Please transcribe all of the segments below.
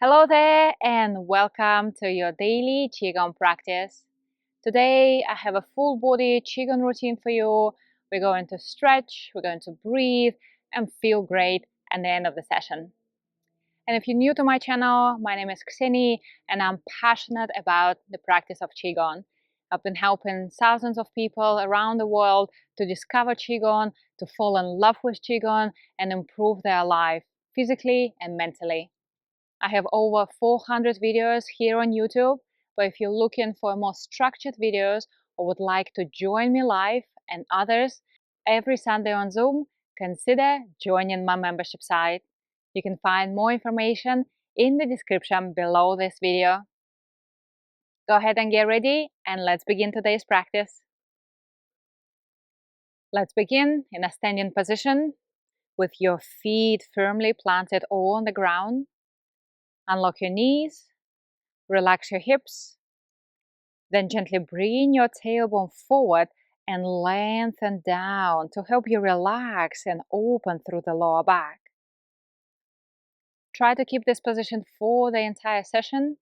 Hello there and welcome to your daily Qigong practice. Today I have a full body Qigong routine for you. We're going to stretch, we're going to breathe and feel great at the end of the session. And if you're new to my channel, my name is Kseny and I'm passionate about the practice of Qigong. I've been helping thousands of people around the world to discover Qigong, to fall in love with Qigong and improve their life physically and mentally. I have over 400 videos here on YouTube, but if you're looking for more structured videos or would like to join me live and others every Sunday on Zoom, consider joining my membership site. You can find more information in the description below this video. Go ahead and get ready and let's begin today's practice. Let's begin in a standing position with your feet firmly planted on the ground. Unlock your knees. Relax your hips, then gently bring your tailbone forward and lengthen down to help you relax and open through the lower back. Try to keep this position for the entire session.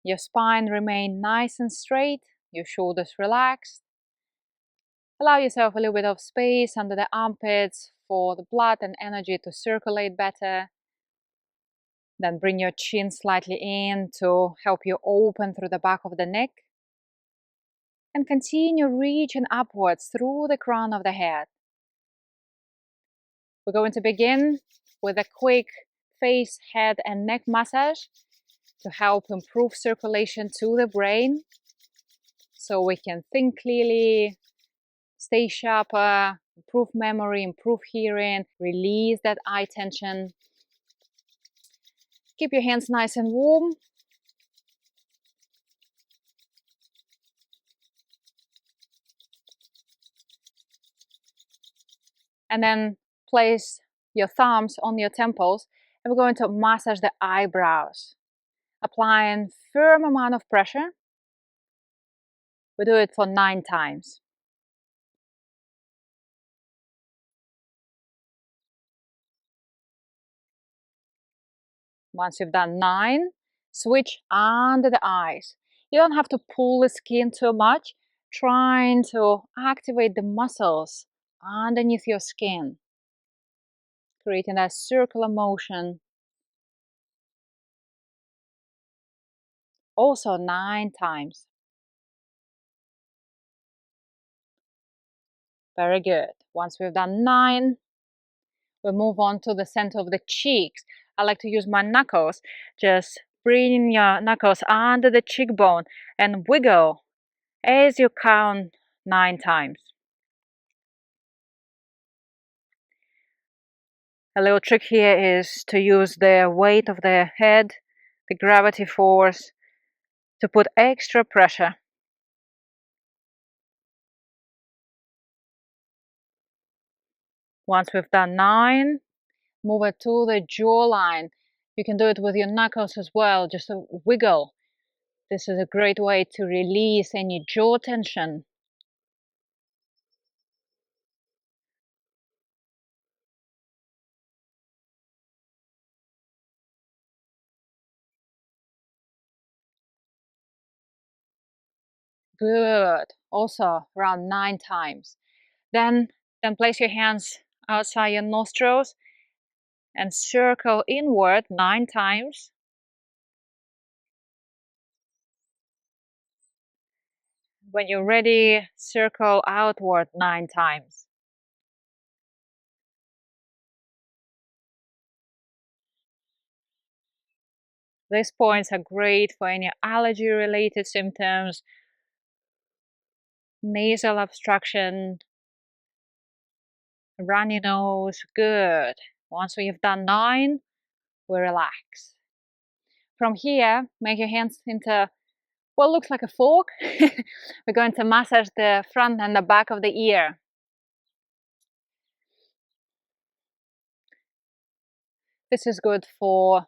Your spine remains nice and straight, your shoulders relaxed. Allow yourself a little bit of space under the armpits for the blood and energy to circulate better. Then bring your chin slightly in to help you open through the back of the neck. And continue reaching upwards through the crown of the head. We're going to begin with a quick face, head and neck massage to help improve circulation to the brain so we can think clearly, stay sharper, improve memory, improve hearing, release that eye tension. Keep your hands nice and warm. And then place your thumbs on your temples and we're going to massage the eyebrows, applying firm amount of pressure. We do it for 9 times. Once you've done 9, switch under the eyes. You don't have to pull the skin too much, trying to activate the muscles underneath your skin, creating that circular motion. Also 9 times. Very good. Once we've done 9, we move on to the center of the cheeks. I like to use my knuckles. Just bring your knuckles under the cheekbone and wiggle as you count 9 times. A little trick here is to use the weight of the head, the gravity force, to put extra pressure. Once we've done 9, move it to the jawline. You can do it with your knuckles as well, just a wiggle. This is a great way to release any jaw tension. Good. Also around 9 times. Then place your hands outside your nostrils and circle inward 9 times. When you're ready, circle outward 9 times. These points are great for any allergy-related symptoms, nasal obstruction, runny nose. Good. Once we've done 9, we relax. From here, make your hands into what looks like a fork. We're going to massage the front and the back of the ear. This is good for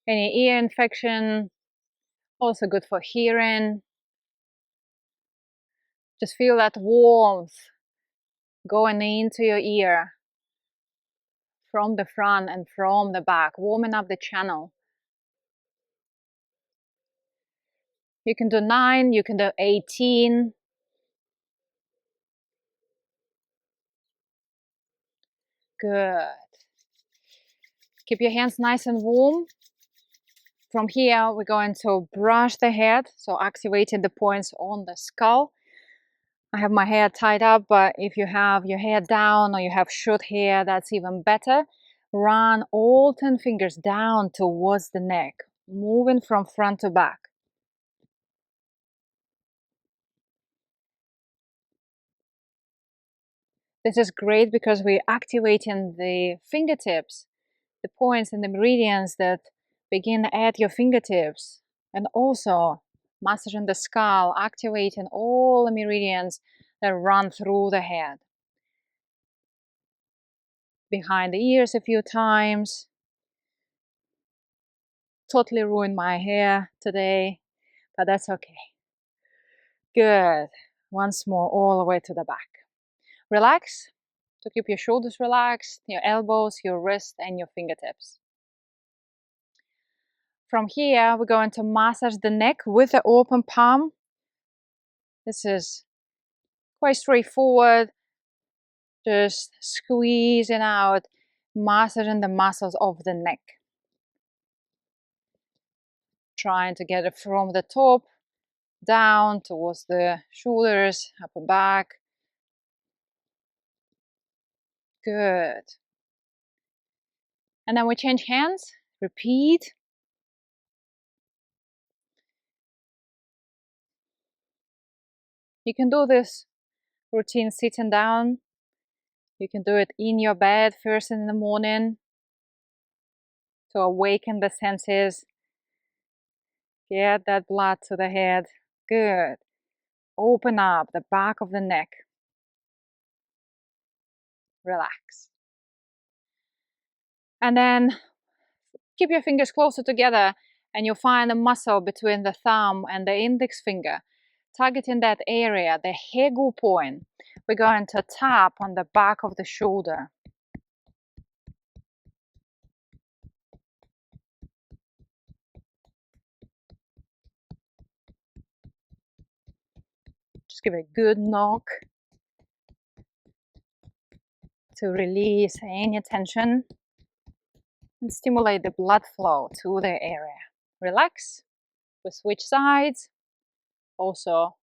any ear infection, also good for hearing. Just feel that warmth going into your ear from the front and from the back, warming up the channel. You can do 9, you can do 18. Good. Keep your hands nice and warm. From here, we're going to brush the head, so activating the points on the skull. I have my hair tied up, but if you have your hair down or you have short hair, that's even better. Run all 10 fingers down towards the neck, moving from front to back. This is great because we're activating the fingertips, the points and the meridians that begin at your fingertips, and also massaging the skull, activating all the meridians that run through the head. Behind the ears a few times. Totally ruined my hair today, but that's okay. Good. Once more, all the way to the back. Relax, to keep your shoulders relaxed, your elbows, your wrists, and your fingertips. From here, we're going to massage the neck with the open palm. This is quite straightforward. Just squeezing out, massaging the muscles of the neck. Trying to get it from the top down towards the shoulders, up and back. Good. And then we change hands. Repeat. You can do this routine sitting down. You can do it in your bed first in the morning to awaken the senses. Get that blood to the head. Good. Open up the back of the neck. Relax. And then keep your fingers closer together and you'll find a muscle between the thumb and the index finger. Targeting that area, the hegu point. We're going to tap on the back of the shoulder. Just give it a good knock to release any tension and stimulate the blood flow to the area. Relax. We switch sides. Also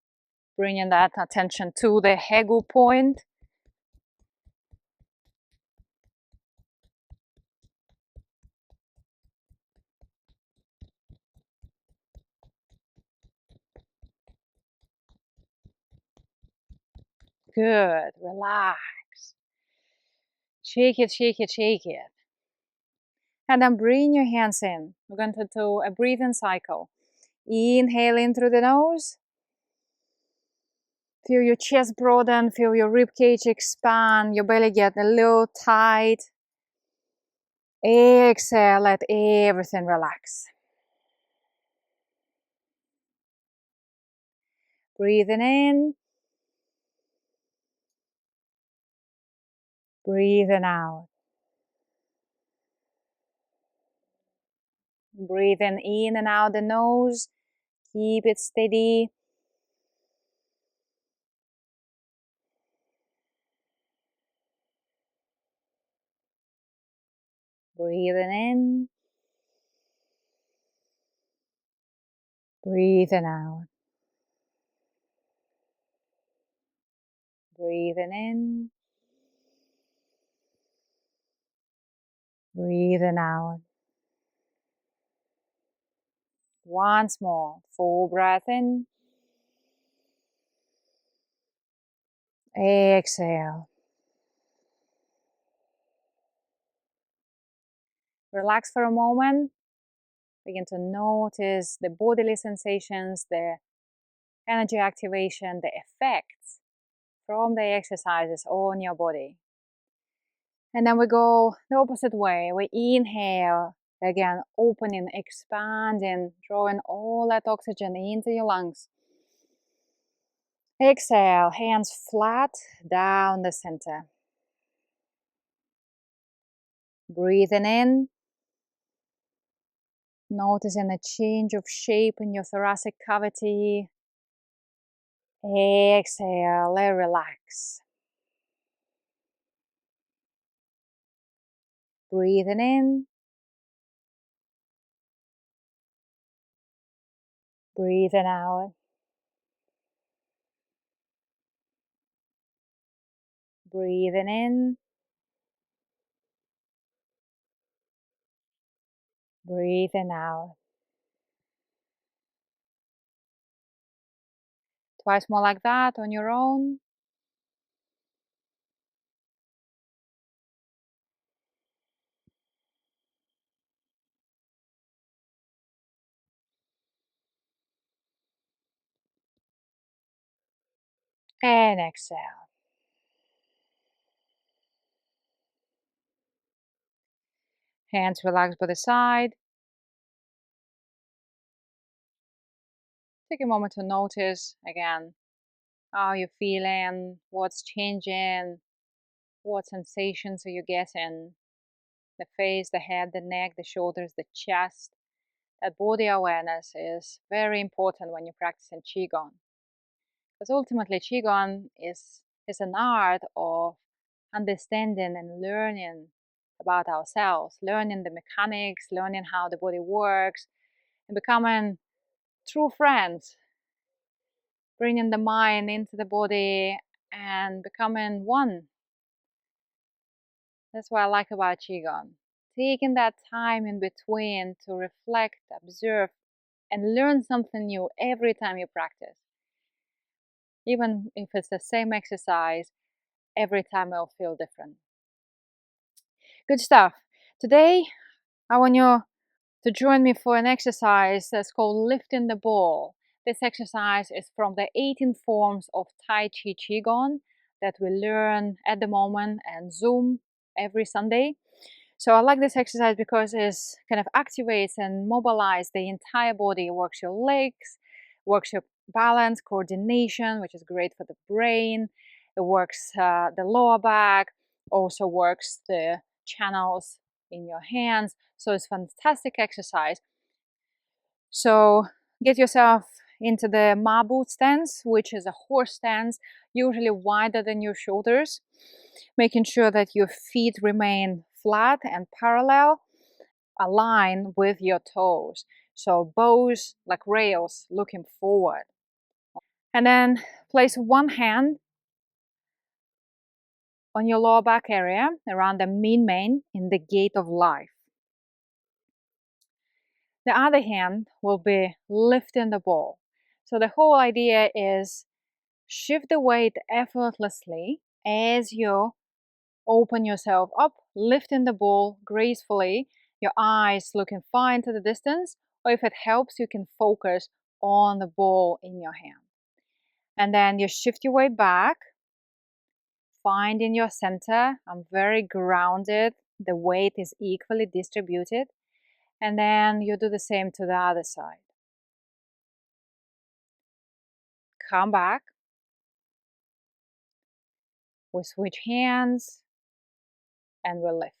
bringing that attention to the hegu point. Good. Relax. Shake it, shake it, shake it. And then bring your hands in. We're going to do a breathing cycle. Inhale in through the nose. Feel your chest broaden, feel your rib cage expand, your belly get a little tight. Exhale, let everything relax. Breathing in. Breathing out. Breathing in and out the nose. Keep it steady. Breathing in. Breathing out. Breathing in. Breathing out. Once more. Full breath in. Exhale. Relax for a moment. Begin to notice the bodily sensations, the energy activation, the effects from the exercises on your body. And then we go the opposite way. We inhale, again, opening, expanding, drawing all that oxygen into your lungs. Exhale, hands flat down the center. Breathing in. Noticing a change of shape in your thoracic cavity. Exhale, let it relax. Breathing in. Breathing out. Breathing in. Breathing out. Twice more like that on your own. And exhale. Hands relaxed by the side. Take a moment to notice again how you're feeling, what's changing, what sensations are you getting. The face, the head, the neck, the shoulders, the chest. That body awareness is very important when you're practicing Qigong. Because ultimately, Qigong is an art of understanding and learning about ourselves, learning the mechanics, learning how the body works, and becoming true friends, bringing the mind into the body and becoming one. That's what I like about Qigong. Taking that time in between to reflect, observe, and learn something new every time you practice. Even if it's the same exercise, every time it'll feel different. Good stuff. Today, I want you to join me for an exercise that's called lifting the ball. This exercise is from the 18 forms of Tai Chi Qigong that we learn at the moment and Zoom every Sunday. So I like this exercise because it kind of activates and mobilizes the entire body. It works your legs, works your balance, coordination, which is great for the brain. It works the lower back, also works the channels in your hands. So it's fantastic exercise. So get yourself into the ma boot stance, which is a horse stance, usually wider than your shoulders, making sure that your feet remain flat and parallel, align with your toes. So bows like rails looking forward. And then place one hand on your lower back area around the mane in the gate of life. The other hand will be lifting the ball. So the whole idea is shift the weight effortlessly as you open yourself up, lifting the ball gracefully, your eyes looking far into the distance, or if it helps, you can focus on the ball in your hand. And then you shift your weight back, finding your center. I'm very grounded. The weight is equally distributed. And then you do the same to the other side. Come back. We switch hands and we lift.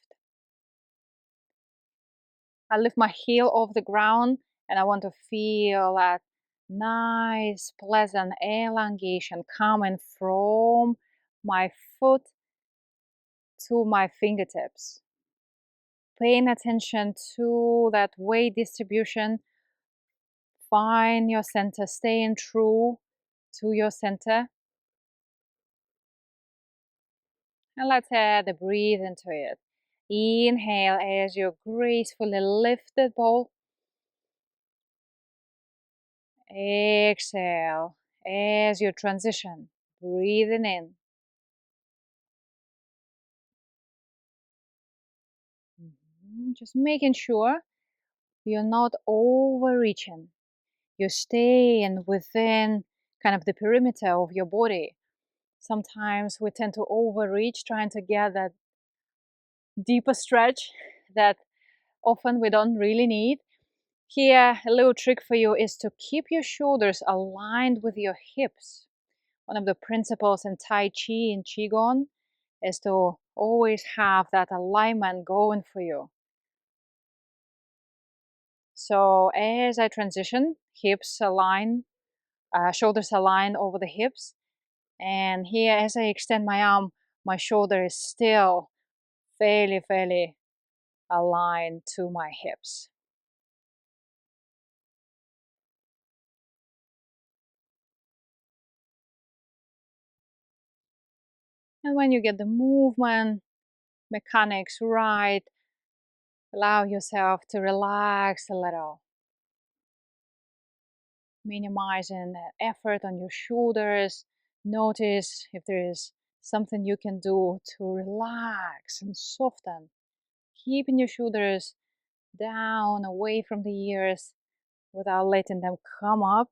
I lift my heel off the ground and I want to feel that nice, pleasant elongation coming from my foot to my fingertips. Paying attention to that weight distribution. Find your center, staying true to your center. And let's add a breathe into it. Inhale as you gracefully lift the ball. Exhale as you transition, breathing in. Just making sure you're not overreaching. You're staying within kind of the perimeter of your body. Sometimes we tend to overreach, trying to get that deeper stretch that often we don't really need. Here, a little trick for you is to keep your shoulders aligned with your hips. One of the principles in Tai Chi and Qigong is to always have that alignment going for you. So as I transition, hips align, shoulders align over the hips. And here, as I extend my arm, my shoulder is still fairly aligned to my hips. And when you get the movement mechanics right, allow yourself to relax a little, minimizing that effort on your shoulders. Notice if there is something you can do to relax and soften, keeping your shoulders down away from the ears without letting them come up.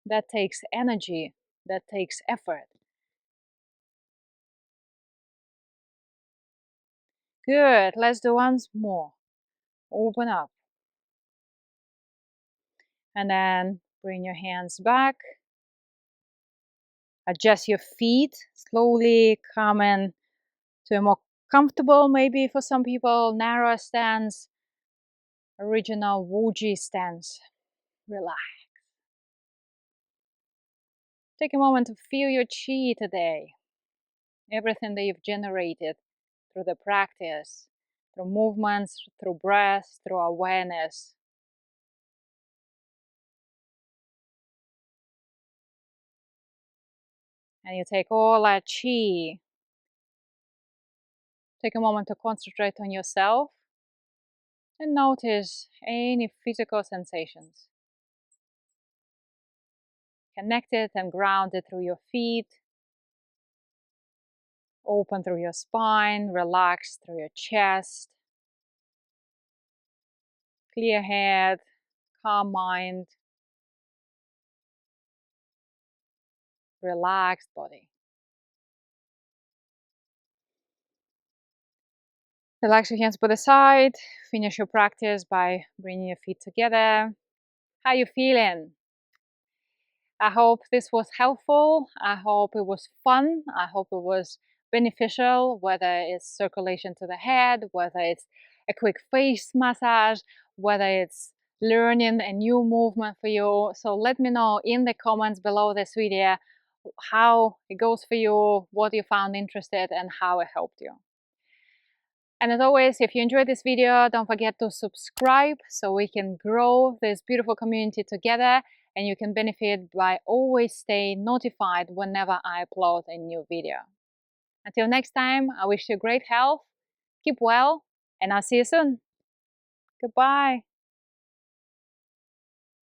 That takes energy, that takes effort. Good, let's do once more. Open up. And then bring your hands back. Adjust your feet, slowly coming to a more comfortable, maybe for some people, narrow stance, original Wuji stance. Relax. Take a moment to feel your chi today. Everything that you've generated through the practice, through movements, through breath, through awareness. And you take all that chi. Take a moment to concentrate on yourself and notice any physical sensations. Connected and grounded through your feet, open through your spine, relaxed through your chest, clear head, calm mind, relaxed body. Relax your hands by the side. Finish your practice by bringing your feet together. How you feeling? I hope this was helpful. I hope it was fun. I hope it was beneficial, whether it's circulation to the head, whether it's a quick face massage, whether it's learning a new movement for you. So let me know in the comments below this video how it goes for you, what you found interested, and how it helped you. And as always, if you enjoyed this video, don't forget to subscribe so we can grow this beautiful community together, and you can benefit by always stay notified whenever I upload a new video. Until next time, I wish you great health, keep well, and I'll see you soon. Goodbye.